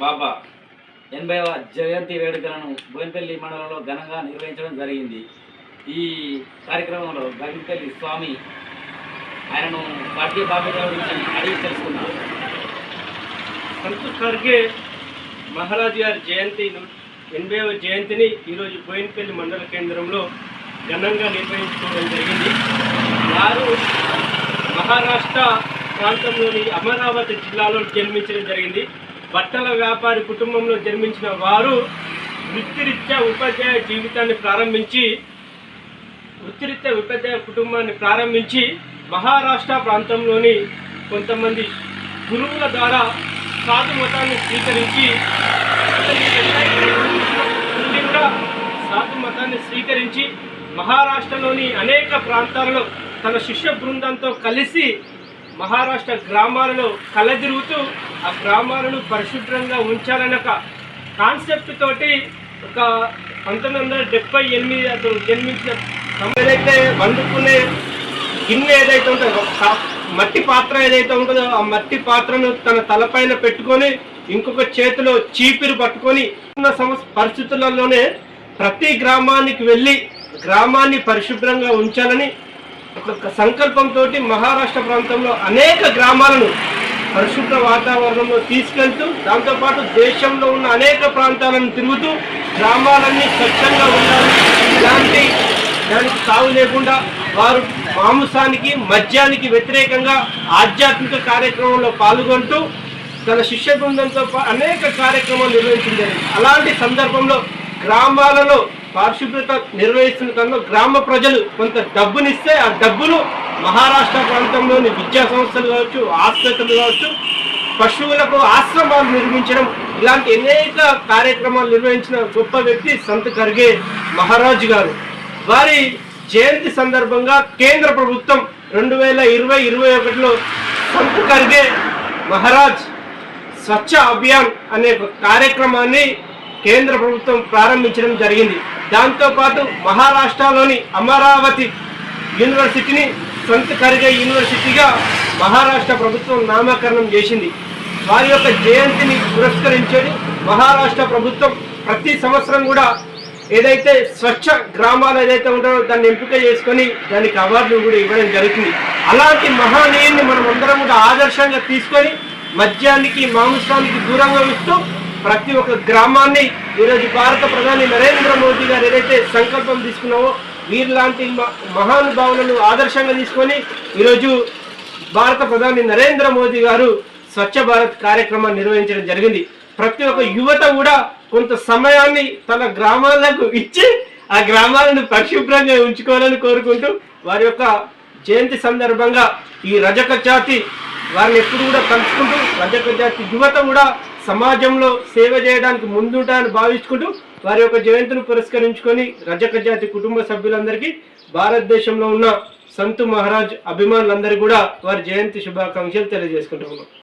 బాబా 80వ జయంతి వేడుకలను బోయినపల్లి మండలంలో ఘనంగా నిర్వహించడం జరిగింది. ఈ కార్యక్రమంలో గవిపల్లి స్వామి ఆయనను పార్టీ బాధ్యతల గురించి అడిగి తెలుసుకున్నారు. సంత్ ఖర్గే మహారాజ్ గారి జయంతి 80వ జయంతిని ఈరోజు బోయినపల్లి మండల కేంద్రంలో ఘనంగా నిర్వహించుకోవడం జరిగింది. వారు మహారాష్ట్ర ప్రాంతంలోని అమరావతి జిల్లాలో జన్మించడం జరిగింది. బట్టల వ్యాపారి కుటుంబంలో జన్మించిన వారు వృత్తిరీత్యా ఉపాధ్యాయ జీవితాన్ని కుటుంబాన్ని ప్రారంభించి మహారాష్ట్ర ప్రాంతంలోని కొంతమంది గురువుల ద్వారా సాధు మతాన్ని స్వీకరించి మహారాష్ట్రలోని అనేక ప్రాంతాలలో తన శిష్య బృందంతో కలిసి మహారాష్ట్ర గ్రామాలలో కలదిరుగుతూ ఆ గ్రామాలను పరిశుభ్రంగా ఉంచాలన్న ఒక కాన్సెప్ట్ తోటి ఒక 1978 అతను జన్మించిన ఏదైతే వండుకునే గిన్నె ఏదైతే ఉంటుందో మట్టి పాత్ర ఏదైతే ఉంటుందో ఆ మట్టి పాత్రను తన తలపైన పెట్టుకొని ఇంకొక చేతిలో చీపిరి పట్టుకొని ఉన్న పరిస్థితులలోనే ప్రతి గ్రామానికి వెళ్ళి గ్రామాన్ని పరిశుభ్రంగా ఉంచాలని ఒక సంకల్పంతో మహారాష్ట్ర ప్రాంతంలో అనేక గ్రామాలను పరిశుభ్ర వాతావరణంలో తీసుకెళ్తూ దాంతోపాటు దేశంలో ఉన్న అనేక ప్రాంతాలను తిరుగుతూ గ్రామాలన్నీ స్వచ్ఛంగా ఉండాలి, ఇలాంటి దానికి తావు లేకుండా వారు మాంసానికి మద్యానికి వ్యతిరేకంగా ఆధ్యాత్మిక కార్యక్రమంలో పాల్గొంటూ తన శిష్య బృందంతో అనేక కార్యక్రమాలు నిర్వహించింది. అలాంటి సందర్భంలో గ్రామాలలో పరిశుభ్రత నిర్వహిస్తున్న తనలో గ్రామ ప్రజలు కొంత డబ్బునిస్తే ఆ డబ్బును మహారాష్ట్ర ప్రాంతంలోని విద్యా సంస్థలు కావచ్చు, ఆసుపత్రులు కావచ్చు, పశువులకు ఆశ్రమాలు నిర్మించడం ఇలాంటి అనేక కార్యక్రమాలు నిర్వహించిన గొప్ప వ్యక్తి సంత్ ఖర్గే మహారాజ్ గారు. వారి జయంతి సందర్భంగా కేంద్ర ప్రభుత్వం 2020-21లో సంత్ ఖర్గే మహారాజ్ స్వచ్ఛ అభియాన్ అనే కార్యక్రమాన్ని కేంద్ర ప్రభుత్వం ప్రారంభించడం జరిగింది. దాంతోపాటు మహారాష్ట్రలోని అమరావతి యూనివర్సిటీని సంత్ ఖర్గే యూనివర్సిటీగా మహారాష్ట్ర ప్రభుత్వం నామకరణం చేసింది. వారి యొక్క జయంతిని పురస్కరించేది మహారాష్ట్ర ప్రభుత్వం ప్రతి సంవత్సరం కూడా ఏదైతే స్వచ్ఛ గ్రామాలు ఏదైతే ఉంటారో దాన్ని ఎంపిక చేసుకొని దానికి అవార్డులు కూడా ఇవ్వడం జరుగుతుంది. అలాంటి మహనీయుని మనం అందరం కూడా ఆదర్శంగా తీసుకొని మద్యానికి మాంసానికి దూరంగా ఉంటూ ప్రతి ఒక్క గ్రామాన్ని ఈరోజు భారత ప్రధాని నరేంద్ర మోదీ గారు ఏదైతే సంకల్పం తీసుకున్నావో వీరిలాంటి మహానుభావులను ఆదర్శంగా తీసుకొని ఈరోజు భారత ప్రధాని నరేంద్ర మోదీ గారు స్వచ్ఛ భారత్ కార్యక్రమాన్ని నిర్వహించడం జరిగింది. ప్రతి ఒక్క యువత కూడా కొంత సమయాన్ని తన గ్రామాలకు ఇచ్చి ఆ గ్రామాలను పరిశుభ్రంగా ఉంచుకోవాలని కోరుకుంటూ వారి యొక్క జయంతి సందర్భంగా ఈ రజక జాతి వారిని ఎప్పుడు కూడా కలుసుకుంటూ రజక జాతి యువత కూడా సమాజంలో సేవ చేయడానికి ముందుంటారని భావించుకుంటూ వారి యొక్క జయంతిని పురస్కరించుకొని రజక జాతి కుటుంబ సభ్యులందరికీ భారతదేశంలో ఉన్న సంత్ మహారాజ్ అభిమానులందరికీ కూడా వారి జయంతి శుభాకాంక్షలు తెలియజేసుకుంటూ ఉన్నాం.